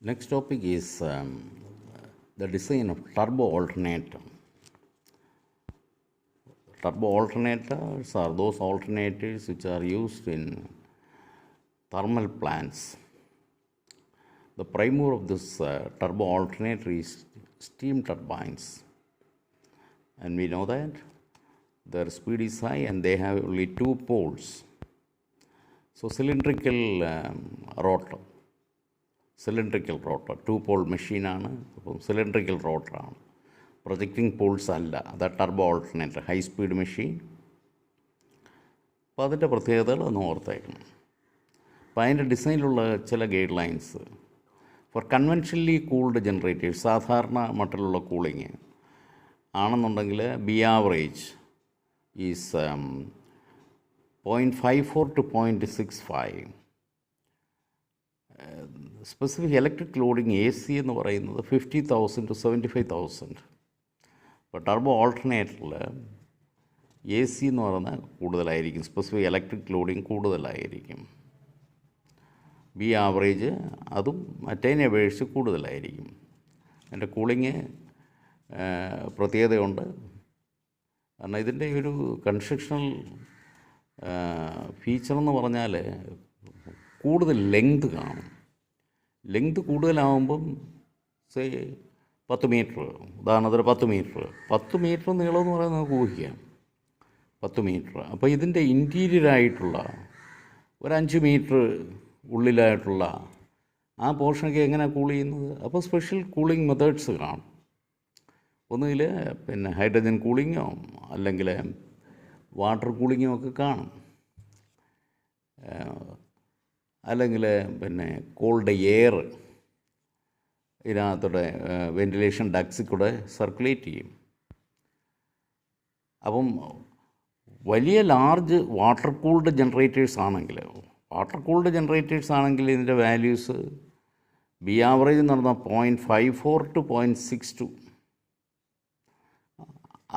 Next topic is the design of turbo alternator. Turbo alternators are those alternators which are used in thermal plants. The prime mover of this turbo alternator is steam turbines, and we know that their speed is high and they have only two poles. So cylindrical rotor, two-pole machine ആണ്. അപ്പം cylindrical റോട്ടറാണ്, projecting poles അല്ല. അത് turbo alternator, high speed machine. അപ്പോൾ അതിൻ്റെ പ്രത്യേകതകൾ ഒന്ന് ഓർത്തേക്കണം. അപ്പോൾ അതിൻ്റെ ഡിസൈനിലുള്ള ചില guide lines for conventionally cooled generators, സാധാരണ മട്ടിലുള്ള കൂളിങ് ആണെന്നുണ്ടെങ്കിൽ B average is 0.54 to 0.65. Specific electric loading a c എന്ന് പറയുന്നത് 50,000 to 75,000. ഇപ്പോൾ ടർബോ ഓൾട്ടർനേറ്ററിൽ എ സി എന്ന് പറയുന്നത് കൂടുതലായിരിക്കും, സ്പെസിഫിക് ഇലക്ട്രിക് ലോഡിങ് കൂടുതലായിരിക്കും. ബി ആവറേജ് അതും മറ്റേതിനെ അപേക്ഷിച്ച് കൂടുതലായിരിക്കും. അതിൻ്റെ കൂളിങ് പ്രത്യേകതയുണ്ട്. കാരണം ഇതിൻ്റെ ഒരു കൺസ്ട്രക്ഷണൽ ഫീച്ചർ എന്ന് പറഞ്ഞാൽ കൂടുതൽ ലെങ്ത് കാണും. ലെങ്ത് കൂടുതലാവുമ്പം 10 മീറ്റർ, ഉദാഹരണത്തിന് 10 മീറ്റർ നീളമെന്ന് പറയുന്നത് നമുക്ക് ഊഹിക്കാം, 10 മീറ്റർ. അപ്പോൾ ഇതിൻ്റെ ഇൻറ്റീരിയറായിട്ടുള്ള ഒരു 5 മീറ്റർ ഉള്ളിലായിട്ടുള്ള ആ പോർഷനൊക്കെ എങ്ങനെയാണ് കൂൾ ചെയ്യുന്നത്? അപ്പോൾ സ്പെഷ്യൽ കൂളിംഗ് മെത്തേഡ്സ് കാണും. ഒന്നുകിൽ ഹൈഡ്രജൻ കൂളിങ്ങോ അല്ലെങ്കിൽ വാട്ടർ കൂളിങ്ങോ ഒക്കെ കാണും. അല്ലെങ്കിൽ കോൾഡ് എയർ ഇതിനകത്തൂടെ വെൻറ്റിലേഷൻ ഡക്സിൽ കൂടെ സർക്കുലേറ്റ് ചെയ്യും. അപ്പം വലിയ ലാർജ് വാട്ടർ കൂൾഡ് ജനറേറ്റേഴ്സ് ആണെങ്കിൽ ഇതിൻ്റെ വാല്യൂസ് ബി ആവറേജ് എന്ന് പറഞ്ഞാൽ 0.54 to 0.62.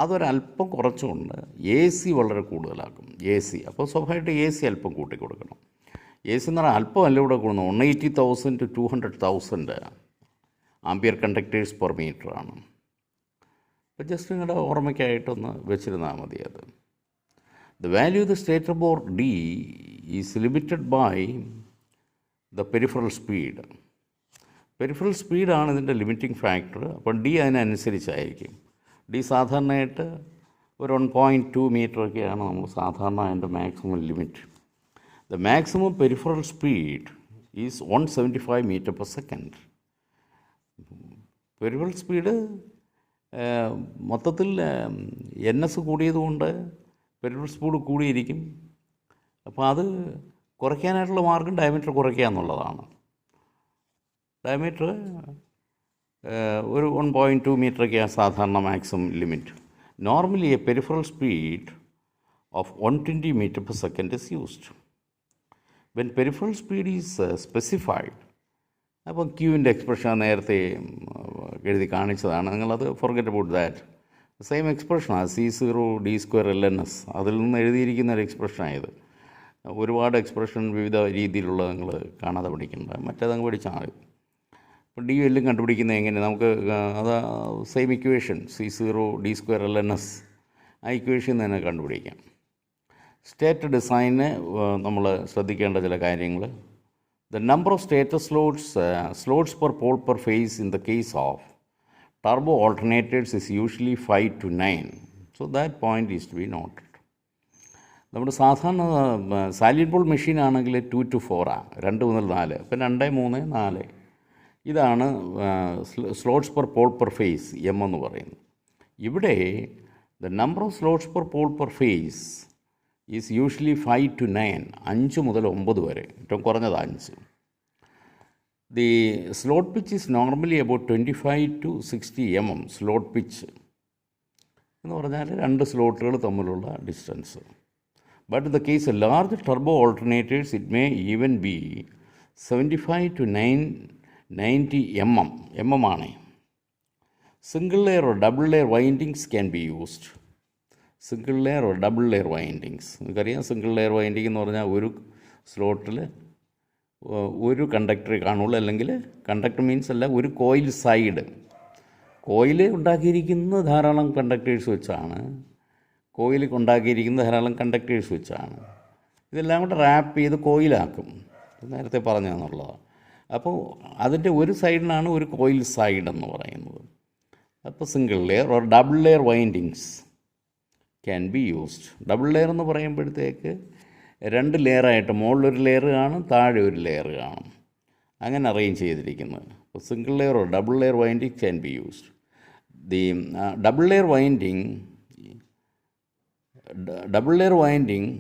അതൊരല്പം കുറച്ചുകൊണ്ട് എ സി വളരെ കൂടുതലാക്കും. എ സി അപ്പോൾ സ്വാഭാവികമായിട്ട് എ സി അല്പം കൂട്ടി കൊടുക്കണം. എ സി എന്ന് പറഞ്ഞാൽ അല്പം അല്ല ഇവിടെ കൂടുന്നു, 180,000 to 200,000 ആംപിയർ കണ്ടക്ടേഴ്സ് പെർ മീറ്ററാണ്. അപ്പോൾ ജസ്റ്റ് നിങ്ങളുടെ ഓർമ്മയ്ക്കായിട്ടൊന്ന് വെച്ചിരുന്നാൽ മതി. അത് the value the stator bore D is limited by the peripheral speed. Peripheral സ്പീഡാണ് ഇതിൻ്റെ ലിമിറ്റിംഗ് ഫാക്ടർ. അപ്പോൾ ഡി അതിനനുസരിച്ചായിരിക്കും. ഡി സാധാരണയായിട്ട് ഒരു 1.2 മീറ്ററൊക്കെയാണ് നമ്മൾ സാധാരണ അതിൻ്റെ maximum limit. The maximum peripheral speed is 175 meter per second. Peripheral speed മൊത്തത്തിൽ എൻ എസ് കൂടിയതുകൊണ്ട് പെരിഫറൽ സ്പീഡ് കൂടിയിരിക്കും. അപ്പോൾ അത് കുറയ്ക്കാനായിട്ടുള്ള മാർഗം ഡയമീറ്റർ കുറയ്ക്കുക എന്നുള്ളതാണ്. ഡയമീറ്റർ ഒരു 1.2 മീറ്ററൊക്കെയാണ് സാധാരണ maximum limit. Normally A peripheral speed of 120 meter per second is used. When peripheral speed is specified, അപ്പം ക്യൂവിൻ്റെ എക്സ്പ്രഷൻ നേരത്തെ എഴുതി കാണിച്ചതാണ്, നിങ്ങളത് ഫോർഗെറ്റ് അബൌട്ട് ദാറ്റ്. സെയിം എക്സ്പ്രഷനാണ് C0 d² ln(s). അതിൽ നിന്ന് എഴുതിയിരിക്കുന്ന ഒരു എക്സ്പ്രഷനായത്. ഒരുപാട് എക്സ്പ്രഷൻ വിവിധ രീതിയിലുള്ള നിങ്ങൾ കാണാതെ പഠിക്കേണ്ട, മറ്റേതങ്ങ് പഠിച്ചാൽ മതി. ഇപ്പോൾ ഡി എല്ലും കണ്ടുപിടിക്കുന്നത് എങ്ങനെ? നമുക്ക് അത് same equation C0 d² ln(s), ആ ഇക്വേഷൻ തന്നെ കണ്ടുപിടിക്കാം. സ്റ്റേറ്റ് ഡിസൈന് നമ്മൾ ശ്രദ്ധിക്കേണ്ട ചില കാര്യങ്ങൾ. The number of stator slots per pole per phase in the case of turbo alternators is usually 5 to 9. So that point is to be noted. നമ്മുടെ സാധാരണ solid Paul machine ആണെങ്കിൽ 2 to 4 2 മുതൽ 4, ഇപ്പം 2, 3, 4 ഇതാണ് slots per pole per phase m എന്ന് പറയുന്നത്. ഇവിടെ the number of slots per pole per phase is usually 5 to 9, 5 മുതൽ 9 വരെ, ഏറ്റവും കുറഞ്ഞത് 5. The slot pitch is normally about 25 to 60 mm slot pitch എന്ന് പറഞ്ഞാൽ 2 സ്ലോട്ടുകൾ തമ്മിലുള്ള distance. But in the case large turbo alternators it may even B 75 to 90 mm ആണ്. Single layer or double layer windings can be used. Single layer or double layer windings, നമുക്കറിയാം. Single layer winding എന്ന് പറഞ്ഞാൽ ഒരു സ്ലോട്ടിൽ ഒരു കണ്ടക്ടറെ കാണുള്ളൂ, അല്ലെങ്കിൽ conductor means അല്ല, ഒരു കോയിൽ സൈഡ്. കോയിൽ ഉണ്ടാക്കിയിരിക്കുന്നത് ധാരാളം കണ്ടക്ടേഴ്സ് വെച്ചാണ്, കോയിൽ ഉണ്ടാക്കിയിരിക്കുന്നത് ധാരാളം കണ്ടക്ടേഴ്സ് വെച്ചാണ്. ഇതെല്ലാം കൂടെ റാപ്പ് ചെയ്ത് കോയിലാക്കും, നേരത്തെ പറഞ്ഞതെന്നുള്ളതാണ്. അപ്പോൾ അതിൻ്റെ ഒരു സൈഡിനാണ് ഒരു കോയിൽ സൈഡ് എന്ന് പറയുന്നത്. അപ്പോൾ single layer or double layer windings can be used. Double layer എന്ന് പറയുമ്പോഴത്തേക്ക് 2 ലെയറായിട്ട്, മുകളിലൊരു ലെയർ കാണും, താഴെ ഒരു ലെയർ കാണും, അങ്ങനെ അറേഞ്ച് ചെയ്തിരിക്കുന്നത്. അപ്പോൾ single layer or double layer winding can be used. The double layer winding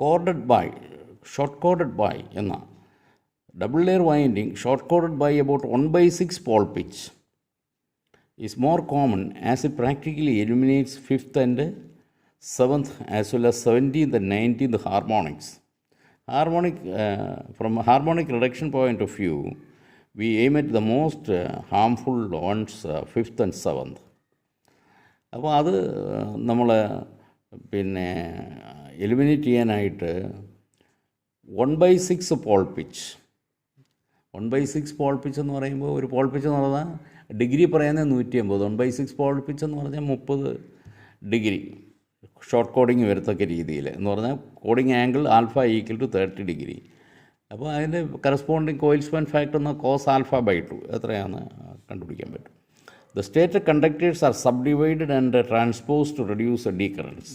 chorded by, short chorded by എന്ന double layer winding short chorded by about 1/6 pole pitch is more common as it practically eliminates 5th and 7th as well as 17th and 19th harmonics. From a harmonic reduction point of view, we aim at the most harmful ones, 5th and 7th. അപ്പോൾ അത് നമ്മൾ പിന്നെ eliminate ചെയ്യാനായിട്ട് 1/6 pole pitch. 1/6 pole pitch എന്ന് പറയുമ്പോൾ, ഒരു Paul pitch എന്ന് പറഞ്ഞാൽ ഡിഗ്രി പറയുന്നത് 180, 1/6 pole pitch എന്ന് പറഞ്ഞാൽ 30 ഡിഗ്രി ഷോർട്ട് കോഡിങ് വരത്തക്ക രീതിയിൽ എന്ന് പറഞ്ഞാൽ കോഡിങ് angle alpha equal to 30 degree. അപ്പോൾ അതിൻ്റെ കറസ്പോണ്ടിങ് കോയിൽ സ്പാൻ ഫാക്ടർ എന്ന കോസ് α/2 എത്രയാണെന്ന് കണ്ടുപിടിക്കാൻ പറ്റും. The stated conductors are subdivided and transposed to reduce decurrence.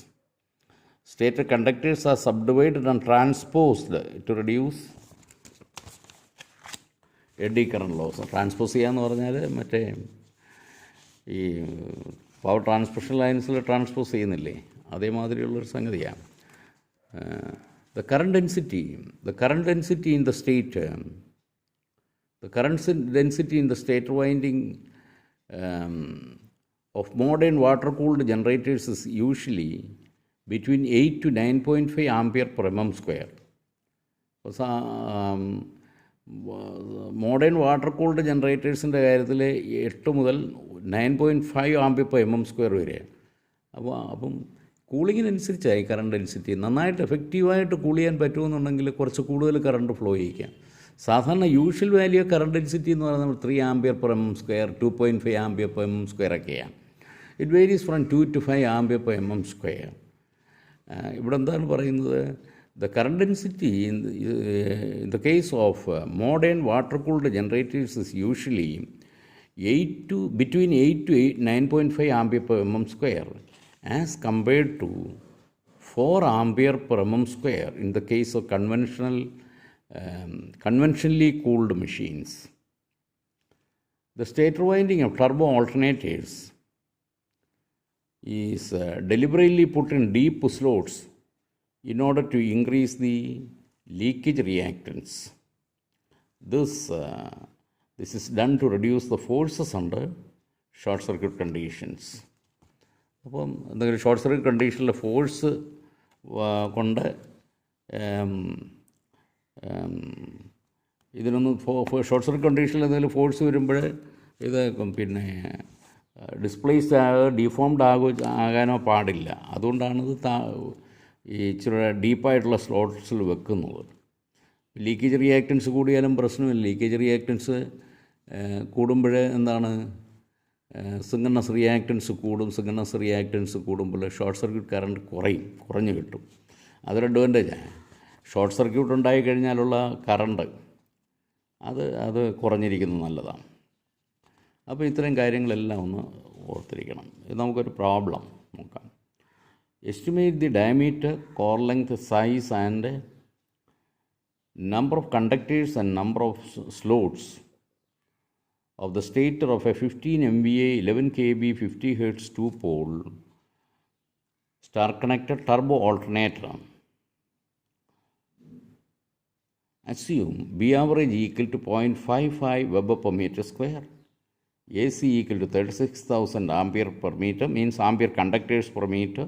Stated conductors are subdivided and transposed to reduce eddy current loss. Transpose ചെയ്യാന്ന് പറഞ്ഞാൽ മറ്റേ ഈ പവർ ട്രാൻസ്മിഷൻ ലൈൻസിൽ ട്രാൻസ്പോസ് ചെയ്യുന്നില്ലേ, അതേമാതിരിയുള്ളൊരു സംഗതിയാണ്. The current density in the stator winding of modern water-cooled generators is usually between 8 to 9.5 ampere per mm square. Modern water cooled ജനറേറ്റേഴ്സിൻ്റെ കാര്യത്തിൽ 8 മുതൽ 9.5 ampere per mm square വരെ. അപ്പം കൂളിങ്ങിനനുസരിച്ചായി കറണ്ട് ഡെൻസിറ്റി. നന്നായിട്ട് എഫക്റ്റീവായിട്ട് cool ചെയ്യാൻ പറ്റുമെന്നുണ്ടെങ്കിൽ കുറച്ച് കൂടുതൽ കറണ്ട് ഫ്ലോ ചെയ്യിക്കാം. സാധാരണ യൂഷ്വൽ വാല്യൂ കറണ്ട് ഡെൻസിറ്റി എന്ന് പറയുന്നത് 3 ampere per mm square, 2.5 ampere per mm square ഒക്കെയാണ്. It varies from 2 to 5 ampere per mm square. ഇവിടെ എന്താണ് പറയുന്നത്? The current density in the case of modern water-cooled generators is usually between 8 to 9.5 ampere per mm square as compared to 4 ampere per mm square in the case of conventionally cooled machines. The stator winding of turbo alternators is deliberately put in deep slots in order to increase the leakage reactance. This is done to reduce the forces under short circuit conditions. അപ്പം എന്തെങ്കിലും short circuit കണ്ടീഷനിലെ force കൊണ്ട് ഇതിനൊന്നും short circuit കണ്ടീഷനിൽ എന്തെങ്കിലും force വരുമ്പോൾ ഇത് പിന്നെ displaced deformed ആകാനോ പാടില്ല. അതുകൊണ്ടാണ് ഇത് ഈ ഇച്ചിരി ഡീപ്പായിട്ടുള്ള സ്ലോട്ട്സിൽ വെക്കുന്നത്. ലീക്കേജ് റിയാക്റ്റൻസ് കൂടിയാലും പ്രശ്നമില്ല. ലീക്കേജ് റിയാക്റ്റൻസ് കൂടുമ്പോൾ എന്താണ്, സിങ്കണസ് റിയാക്റ്റൻസ് കൂടും. സിങ്കണസ് റിയാക്റ്റൻസ് കൂടുമ്പോൾ ഷോർട്ട് സർക്യൂട്ട് കറണ്ട് കുറഞ്ഞു കിട്ടും. അതൊരു അഡ്വാൻറ്റേജാണ്. ഷോർട്ട് സർക്യൂട്ട് ഉണ്ടായിക്കഴിഞ്ഞാലുള്ള കറണ്ട് അത് കുറഞ്ഞിരിക്കുന്നത് നല്ലതാണ്. അപ്പോൾ ഇത്രയും കാര്യങ്ങളെല്ലാം ഒന്ന് ഓർത്തിരിക്കണം. ഇത് നമുക്കൊരു പ്രോബ്ലം നോക്കാം. Estimate the diameter, core length, size and number of conductors and number of slots of the stator of a 15 MVA 11 kV 50 Hz 2-pole star connected turbo alternator. Assume B average equal to 0.55 Weber per meter square, AC equal to 36,000 ampere per meter, means ampere conductors per meter,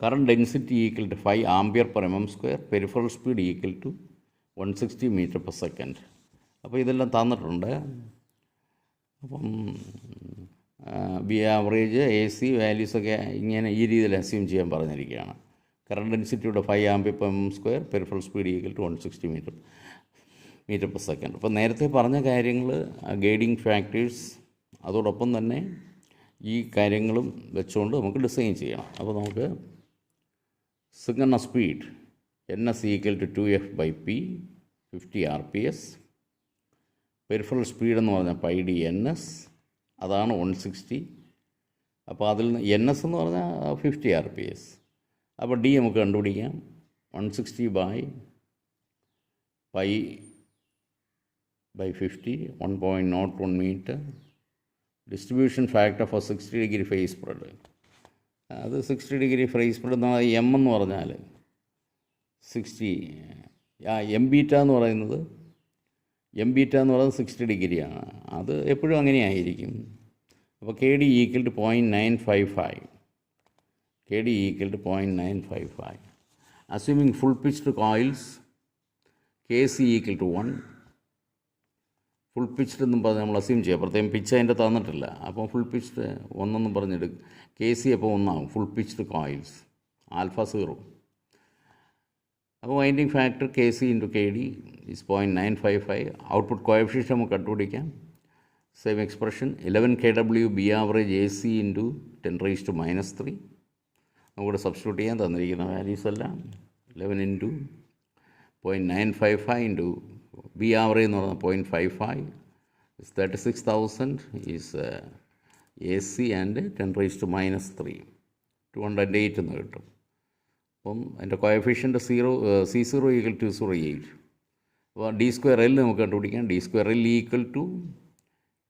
current density equal to 5 ampere per mm square, peripheral speed equal to 160 meter per second. അപ്പോൾ ഇതെല്ലാം തന്നിട്ടുണ്ട്. അപ്പം B average, AC വാല്യൂസൊക്കെ ഇങ്ങനെ ഈ രീതിയിൽ assume ചെയ്യാൻ പറഞ്ഞിരിക്കുകയാണ്. Current ഡെൻസിറ്റിയുടെ 5 ampere per mm square, peripheral speed equal to 160 metre. Metre per second. അപ്പോൾ നേരത്തെ പറഞ്ഞ കാര്യങ്ങൾ ഗൈഡിങ് ഫാക്ടേഴ്സ് അതോടൊപ്പം തന്നെ ഈ കാര്യങ്ങളും വെച്ചുകൊണ്ട് നമുക്ക് ഡിസൈൻ ചെയ്യണം. അപ്പോൾ നമുക്ക് signal speed NS equal to 2f/p 50 RPS. Peripheral speed എന്ന് പറഞ്ഞാൽ πd/ns, അതാണ് 160. അപ്പോൾ അതിൽ നിന്ന് NS എന്ന് പറഞ്ഞാൽ 50 RPS. അപ്പോൾ D നമുക്ക് കണ്ടുപിടിക്കാം. 160/50 1.01 metre. Distribution factor for 60 degree phase spread, അത് 60 ഡിഗ്രി ഫേസ് സ്പ്രെഡ് എന്ന് പറഞ്ഞാൽ M എന്ന് പറഞ്ഞാൽ 60, M ബീറ്റ എന്ന് പറയുന്നത് 60 ഡിഗ്രിയാണ്. അത് എപ്പോഴും അങ്ങനെയായിരിക്കും. അപ്പോൾ KD equal to 0.955. KD equal to 0.955. Assuming full pitched coils KC equal to 1. Full pitched എന്നും പറഞ്ഞ് നമ്മൾ അസ്യൂം ചെയ്യുക, പ്രത്യേകം പിച്ച് അതിൻ്റെ തന്നിട്ടില്ല. അപ്പോൾ ഫുൾ പിച്ച്ഡ് 1 എന്നും പറഞ്ഞെടുക്കും. KC അപ്പോൾ 1 ആവും. Full pitched coils alpha 0. അപ്പോൾ winding factor KC into KD is 0.955. Output coefficient നമുക്ക് കണ്ടുപിടിക്കാം. Same expression 11 kW B average AC into 10⁻³ നമുക്കിവിടെ സബ്സ്റ്റിറ്റ്യൂട്ട് ചെയ്യാൻ തന്നിരിക്കുന്ന വാല്യൂസ് എല്ലാം. 11 ഇൻറ്റു 0.955 ഇൻറ്റു B ആവറേജ് എന്ന് പറഞ്ഞാൽ 0.55 is 36,000 is AC ആൻഡ് 10⁻³ 208 എന്ന് കിട്ടും. അപ്പം അതിൻ്റെ കോഎഫിഷ്യൻ്റ് C0 ഈക്വൽ ടു 208. അപ്പോൾ D²L നമുക്ക് കണ്ടുപിടിക്കാം. D²L equal to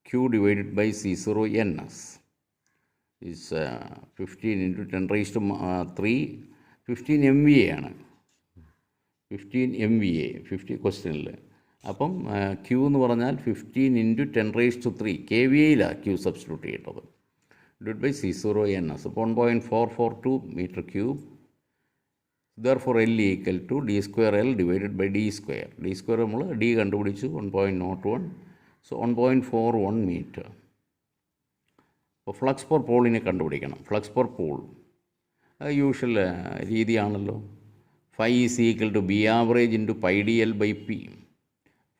Q divided by C0NS is 15 into 10⁻³ 15 MVA ആണ്. 15 MVA 50 ക്വസ്റ്റ്യനിൽ. അപ്പം Q എന്ന് പറഞ്ഞാൽ 15 ഇൻറ്റു 10⁻³ KVAയിലാണ് Q സബ്സ്റ്റിറ്റ്യൂട്ട് ചെയ്യേണ്ടത്. ഡിവൈഡ് ബൈ C0NS അപ്പോൾ 1.442 metre cube. Therefore L equal to D²L divided by D² നമ്മൾ D കണ്ടുപിടിച്ചു 1.01. So 1.41 metre. അപ്പോൾ ഫ്ലക്സ് പെർ പോളിനെ കണ്ടുപിടിക്കണം. ഫ്ലക്സ് പെർ പോൾ അത് യൂഷ്വൽ രീതിയാണല്ലോ. Phi is equal to B average into πdL/P.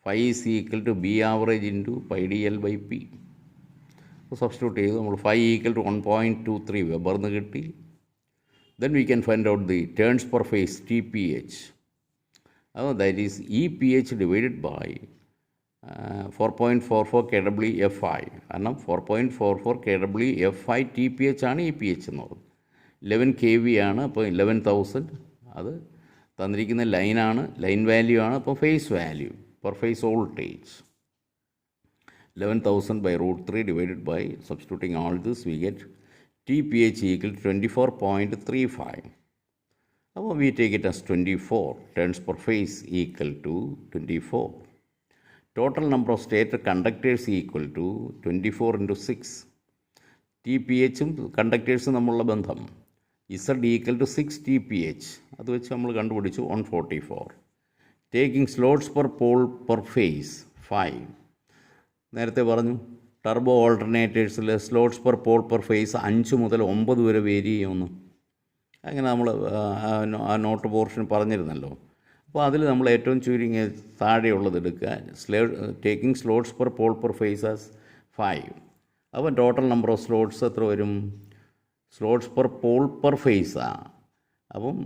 Phi is equal to B average into πdL/P. അപ്പോൾ substitute ചെയ്തു നമ്മൾ Phi ഈക്വൽ ടു 1.23 വെബർ എന്ന് കിട്ടി. Then we can find out the turns per phase TPH. That is EPH divided by 4.44 kW/Fi. കാരണം 4.44 kW/Fi TPH ആണ് EPH എന്ന് പറയുന്നത്. 11 kV ആണ്. അപ്പോൾ 11,000 അത് തന്നിരിക്കുന്ന ലൈനാണ്, ലൈൻ വാല്യൂ ആണ്. അപ്പോൾ phase value per phase voltage 11,000/√3 divided by substituting all this we get TPH equal to 24.35. അപ്പോൾ we take it as 24 turns per phase equal to 24. Total number of stator conductors equal to 24 into 6. TPHും കണ്ടക്ടേഴ്സും തമ്മിലുള്ള ബന്ധം Z equal to 6 TPH. അത് വെച്ച് നമ്മൾ കണ്ടുപിടിച്ചു 144. Taking slots per pole per phase 5. നേരത്തെ പറഞ്ഞു ടർബോ ഓൾട്ടർനേറ്റേഴ്സിൽ slots per pole per phase 5 മുതൽ 9 വരെ വേരി ചെയ്യുമെന്ന് അങ്ങനെ നമ്മൾ ആ നോട്ട് പോർഷൻ പറഞ്ഞിരുന്നല്ലോ. അപ്പോൾ അതിൽ നമ്മൾ ഏറ്റവും ചുരുങ്ങിയ താഴെയുള്ളത് എടുക്കുക. Taking slots per pole per phase as 5. അപ്പോൾ ടോട്ടൽ നമ്പർ ഓഫ് സ്ലോട്ട്സ് എത്ര വരും? സ്ലോട്ട്സ് പെർ പോൾ പെർ ഫേസാണ്. അപ്പം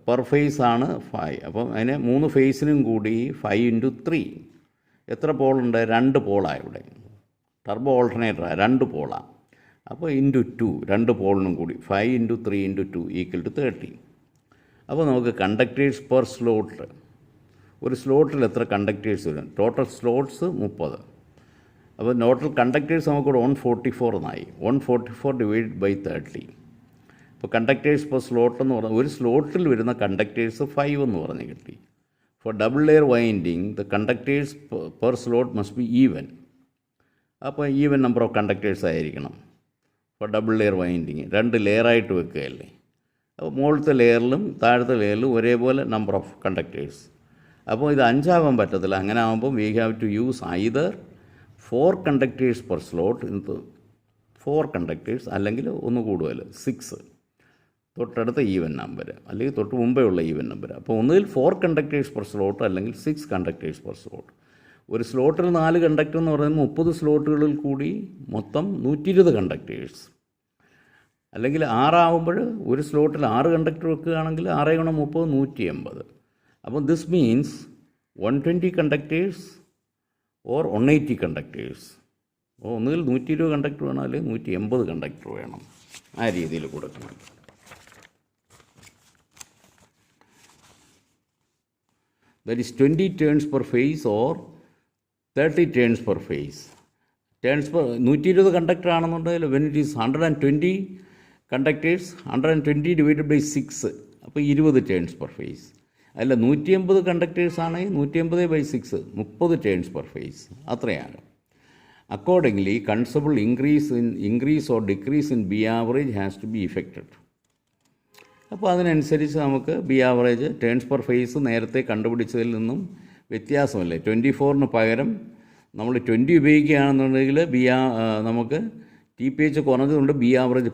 പെർ ഫേസാണ് 5. അപ്പം അതിന് 3 ഫേസിനും കൂടി 5 ഇൻറ്റു 3. എത്ര പോളുണ്ട്? 2 പോളാണ് ഇവിടെ. ടർബോ ഓൾട്ടർനേറ്ററാണ്, 2 പോളാണ്. അപ്പോൾ ഇൻറ്റു 2 2 പോളിനും കൂടി 5 ഇൻറ്റു 3 ഇൻറ്റു 2 ഈക്വൽ ടു 30. അപ്പോൾ നമുക്ക് കണ്ടക്ടേഴ്സ് പെർ സ്ലോട്ട്, ഒരു സ്ലോട്ടിൽ എത്ര കണ്ടക്ടേഴ്സ് വരും? Total slots 30. അപ്പോൾ ടോട്ടൽ കണ്ടക്ടേഴ്സ് നമുക്കിവിടെ 144 എന്നായി. 144 ഡിവൈഡ് ബൈ 30. ഇപ്പോൾ കണ്ടക്ടേഴ്സ് പെർ സ്ലോട്ട് എന്ന് പറഞ്ഞാൽ ഒരു സ്ലോട്ടിൽ വരുന്ന കണ്ടക്ടേഴ്സ് 5 എന്ന് പറഞ്ഞ് കിട്ടി. For double layer winding the conductors per slot must be even. അപ്പോൾ ഈവൻ നമ്പർ ഓഫ് കണ്ടക്ടേഴ്സ് ആയിരിക്കണം. ഫോർ ഡബിൾ ലെയർ വൈൻഡിങ് 2 ലെയറായിട്ട് വെക്കുകയല്ലേ. അപ്പോൾ മുകളിലത്തെ ലെയറിലും താഴത്തെ ലെയറിലും ഒരേപോലെ നമ്പർ ഓഫ് കണ്ടക്ടേഴ്സ്. അപ്പോൾ ഇത് 5 ആവാൻ പറ്റത്തില്ല. അങ്ങനെ ആകുമ്പോൾ we have to use either 4 conductors per slot 4 conductors അല്ലെങ്കിൽ ഒന്ന് കൂടുതൽ 6. തൊട്ടടുത്ത ഈവൻ നമ്പർ അല്ലെങ്കിൽ തൊട്ട് മുമ്പേ ഉള്ള ഈവൻ നമ്പർ. അപ്പോൾ ഒന്നുകിൽ 4 കണ്ടക്ടേഴ്സ് പെർ സ്ലോട്ട് അല്ലെങ്കിൽ 6 കണ്ടക്ടേഴ്സ് പെർ സ്ലോട്ട്. ഒരു സ്ലോട്ടിൽ 4 കണ്ടക്ടർ എന്ന് പറയുമ്പോൾ 30 സ്ലോട്ടുകളിൽ കൂടി മൊത്തം 120 കണ്ടക്ടേഴ്സ്. അല്ലെങ്കിൽ 6 ആകുമ്പോൾ ഒരു സ്ലോട്ടിൽ 6 കണ്ടക്ടർ വെക്കുകയാണെങ്കിൽ 6 ഗുണം 30 180. അപ്പോൾ this means 120 conductors or 180 conductors. ഒന്നുകിൽ 120 കണ്ടക്ടർ വേണം അല്ലെങ്കിൽ 180 കണ്ടക്ടർ വേണം. ആ രീതിയിൽ കൊടുക്കണം. That is 20 turns per phase or 30 turns per phase. Turns per 120 conductor ആണെന്നുണ്ടെങ്കിൽ when it is 120 conductors 120 divided by 6, അപ്പോൾ 20 ടേൺസ് പെർ ഫേസ്. അല്ല 180 കണ്ടക്ടേഴ്സ് ആണെങ്കിൽ 180 ബൈ 6 30 ടേൺസ് പെർ ഫേസ്, അത്രയാണ്. Accordingly considerable increase or decrease in B average has to be effected. അപ്പോൾ അതിനനുസരിച്ച് നമുക്ക് B average turns per phase നേരത്തെ കണ്ടുപിടിച്ചതിൽ നിന്നും വ്യത്യാസമല്ലേ. 24-ന് പകരം നമ്മൾ 20 ഉപയോഗിക്കുകയാണെന്നുണ്ടെങ്കിൽ നമുക്ക് ടി പി എച്ച് കുറഞ്ഞതുകൊണ്ട് ബി ആവറേജ്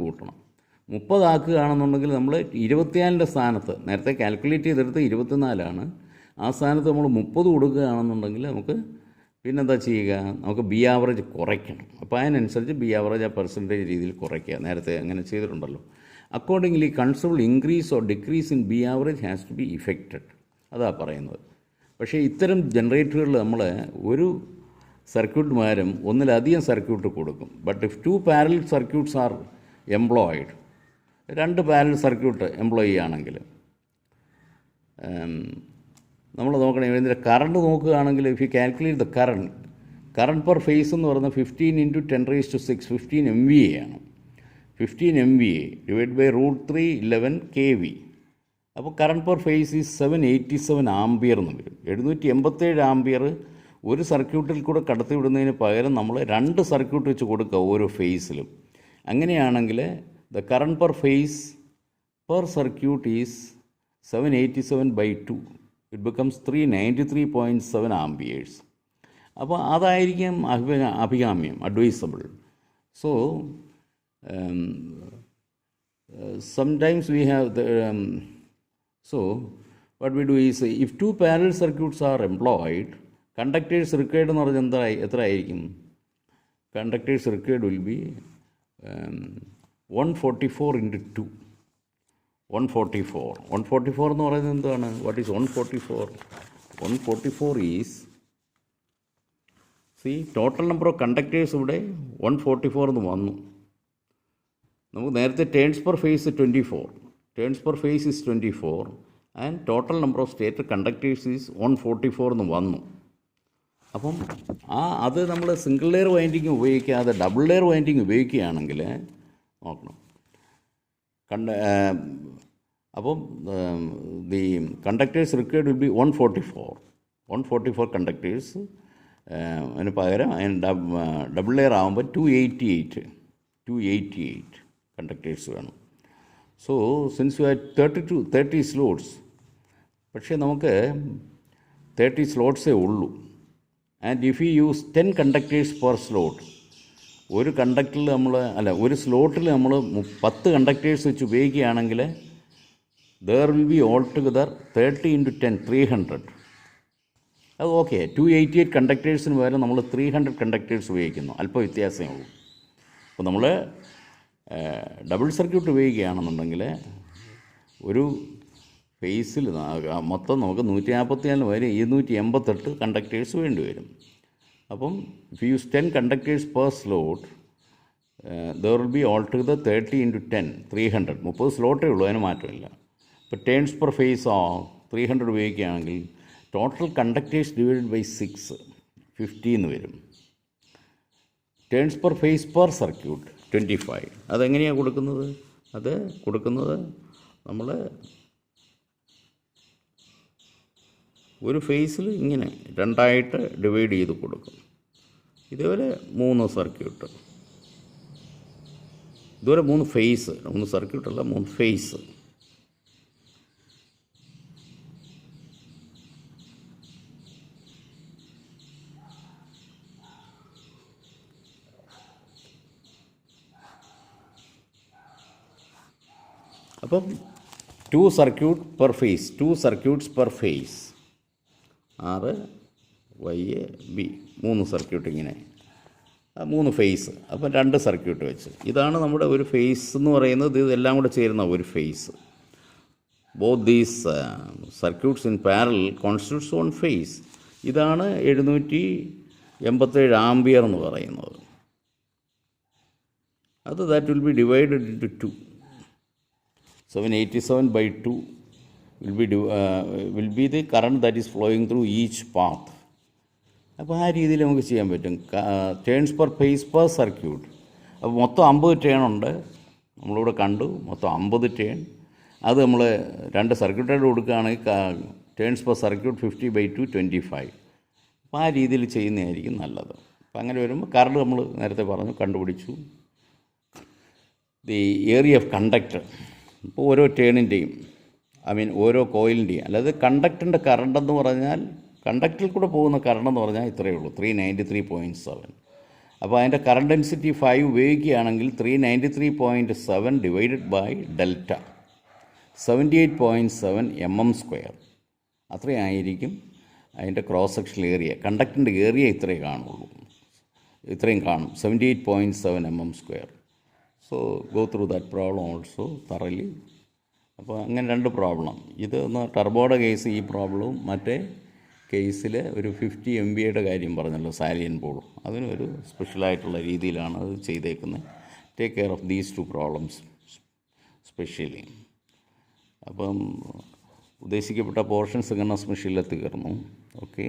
കൂട്ടണം. 30 ആക്കുകയാണെന്നുണ്ടെങ്കിൽ നമ്മൾ 24-ൻ്റെ സ്ഥാനത്ത് നേരത്തെ കാൽക്കുലേറ്റ് ചെയ്തെടുത്ത് 24 ആ സ്ഥാനത്ത് നമ്മൾ 30 കൊടുക്കുകയാണെന്നുണ്ടെങ്കിൽ നമുക്ക് പിന്നെന്താ ചെയ്യുക, നമുക്ക് ബി ആവറേജ് കുറയ്ക്കണം. അപ്പോൾ അതിനനുസരിച്ച് ബി ആവറേജ് ആ പെർസെൻറ്റേജ് രീതിയിൽ കുറയ്ക്കുക. നേരത്തെ അങ്ങനെ ചെയ്തിട്ടുണ്ടല്ലോ. Accordingly considerable increase or decrease in B average has to be effected, അതാ പറയുന്നത്. പക്ഷേ ഇത്തരം ജനറേറ്ററുകളിൽ നമ്മൾ ഒരു സർക്യൂട്ടുമാരും ഒന്നിലധികം സർക്യൂട്ട് കൊടുക്കും. But if 2 parallel circuits are employed, 2 parallel circuit employ ചെയ്യുകയാണെങ്കിൽ നമ്മൾ നോക്കണം. ഇതിൻ്റെ കറണ്ട് നോക്കുകയാണെങ്കിൽ if you calculate the current per phase എന്ന് പറയുന്നത് 15 × 10⁻⁶ 15 MVA ആണ്. 15 MVA ഡിവൈഡ് ബൈ √3 11 kV. അപ്പോൾ current per phase is 787 ampere എന്ന് വരും. 787 ആംപിയർ ഒരു സർക്യൂട്ടിൽ കൂടെ കടത്തിവിടുന്നതിന് പകരം നമ്മൾ 2 സർക്യൂട്ട് വെച്ച് കൊടുക്കുക ഓരോ ഫേസിലും. അങ്ങനെയാണെങ്കിൽ the current per phase per circuit is 787/2. It becomes 393.7 amperes. അപ്പോൾ അതായിരിക്കും അഭികാമ്യം, advisable. So sometimes we have the so what we do is if 2 parallel circuits are employed, conductors required എന്ന് പറഞ്ഞാൽ എത്ര ആയിരിക്കും? Conductors required will be 144 × 2. 144 എന്ന് പറയുന്നത് എന്താണ്? What is 144? 144 is total number of conductors ഇവിടെ 144 എന്ന് വന്നു. നമുക്ക് നേരത്തെ turns per phase 24, turns per phase is 24 and total number of stator conductors is 144 എന്ന് വന്നു. അപ്പം അത് നമ്മൾ സിംഗിൾ ലെയർ വൈൻഡിങ് ഉപയോഗിക്കാതെ ഡബിൾ ലെയർ വൈൻഡിങ് ഉപയോഗിക്കുകയാണെങ്കിൽ നോക്കണം. അപ്പം the conductors required will be 144 conductors. അതിന് പകരം ഡബിൾ ലെയർ ആകുമ്പോൾ 288 കണ്ടക്ടേഴ്സ് വേണം. So since you have 30 slots, പക്ഷേ നമുക്ക് 30 സ്ലോട്ട്സേ ഉള്ളൂ. And if you use 10 conductors per slot, ഒരു കണ്ടക്ടറിൽ ഒരു സ്ലോട്ടിൽ നമ്മൾ 10 കണ്ടക്ടേഴ്സ് വെച്ച് ഉപയോഗിക്കുകയാണെങ്കിൽ there will be all together 30 × 10 300. അത് ഓക്കെ. 288 കണ്ടക്ടേഴ്സിന് പകരം നമ്മൾ 300 കണ്ടക്ടേഴ്സ് ഉപയോഗിക്കുന്നു. അല്പം വ്യത്യാസമേ ഉള്ളൂ. അപ്പോൾ നമ്മൾ ഡബിൾ സർക്യൂട്ട് ഉപയോഗിക്കുകയാണെന്നുണ്ടെങ്കിൽ ഒരു ഫേസിൽ മൊത്തം നമുക്ക് 144 വരെ 288 കണ്ടക്ടേഴ്സ് വേണ്ടി വരും. അപ്പം if you use 10 conductors per slot there will be all together 30 × 10 300. 30 സ്ലോട്ടേ ഉള്ളൂ, അതിന് മാറ്റമില്ല. ഇപ്പോൾ ടേൺസ് പെർ ഫേസ് 300 ഉപയോഗിക്കുകയാണെങ്കിൽ ടോട്ടൽ കണ്ടക്ടേഴ്സ് ഡിവൈഡഡ് ബൈ 6 50 എന്ന് വരും. Turns per phase per circuit 25. അതെങ്ങനെയാണ് കൊടുക്കുന്നത്? അത് കൊടുക്കുന്നത് നമ്മൾ ഒരു ഫേസിൽ ഇങ്ങനെ 2ആയിട്ട് ഡിവൈഡ് ചെയ്ത് കൊടുക്കും. ഇതുപോലെ 3 സർക്യൂട്ട്, ഇതുപോലെ 3 ഫേസ്, 3 സർക്യൂട്ടല്ല 3 ഫേസ്. അപ്പം 2 circuit per phase, 2 circuits per phase, R Y B, 3 circuit ഇങ്ങനെ, 3 ഫേസ്, അപ്പം 2 സർക്യൂട്ട് വെച്ച്. ഇതാണ് നമ്മുടെ ഒരു ഫേസ് എന്ന് പറയുന്നത്. ഇതെല്ലാം കൂടെ ചേരുന്ന ഒരു phase. Both these circuits in parallel constitutes one phase. ഇതാണ് 787 ആംപിയർ എന്ന് പറയുന്നത്. അത് that will be divided into 2. 787 by 2 will be the current that is flowing through each path. അപ്പോൾ ആ രീതിയിൽ നമുക്ക് ചെയ്യാൻ പറ്റും. Turns per phase per circuit. അപ്പോൾ മൊത്തം 50 ടേൺ ഉണ്ട്, നമ്മളിവിടെ കണ്ടു. മൊത്തം 50 ടേൺ. അത് നമ്മൾ 2 സർക്യൂട്ടായിട്ട് കൊടുക്കുകയാണെങ്കിൽ ടേൺസ് പെർ സർക്യൂട്ട് 50/2 25. അപ്പോൾ ആ രീതിയിൽ ചെയ്യുന്നതായിരിക്കും നല്ലത്. അപ്പോൾ അങ്ങനെ വരുമ്പോൾ കറണ്ട് നമ്മൾ നേരത്തെ പറഞ്ഞു കണ്ടുപിടിച്ചു. ദി ഏരിയ ഓഫ് കണ്ടക്ടർ, ഇപ്പോൾ ഓരോ ടേണിൻ്റെയും ഓരോ കോയിലിൻ്റെയും, അല്ലാതെ കണ്ടക്ടറിൻ്റെ കറണ്ട് എന്ന് പറഞ്ഞാൽ, കണ്ടക്ടറിൽ കൂടെ പോകുന്ന കറണ്ട് എന്ന് പറഞ്ഞാൽ ഇത്രയേ ഉള്ളൂ, 393.7. അപ്പോൾ അതിൻ്റെ കറണ്ട് ഡെൻസിറ്റി 5 ഉപയോഗിക്കുകയാണെങ്കിൽ 393.7 ഡിവൈഡഡ് ബൈ ഡെൽറ്റ 78.7 mm². അത്രയായിരിക്കും അതിൻ്റെ ക്രോസ് സെക്ഷണൽ ഏരിയ. കണ്ടക്ടറിൻ്റെ ഏരിയ ഇത്രയും കാണുള്ളൂ, ഇത്രയും കാണും, 78.7 mm². So go through that problem also തറലി. അപ്പോൾ അങ്ങനെ 2 പ്രോബ്ലം. ഇത് ഒന്ന് ടർബോയുടെ കേസ്, ഈ പ്രോബ്ലവും മറ്റേ കേസിൽ ഒരു 50 MVA കാര്യം പറഞ്ഞല്ലോ, സാലിയൻ പോൾ, അതിനൊരു സ്പെഷ്യലായിട്ടുള്ള രീതിയിലാണ് അത് ചെയ്തേക്കുന്നത്. Take care of these 2 problems specially. അപ്പം ഉദ്ദേശിക്കപ്പെട്ട പോർഷൻസ് ഇങ്ങനെ സ്പെഷ്യലിൽ തീർന്നു. ഓക്കെ.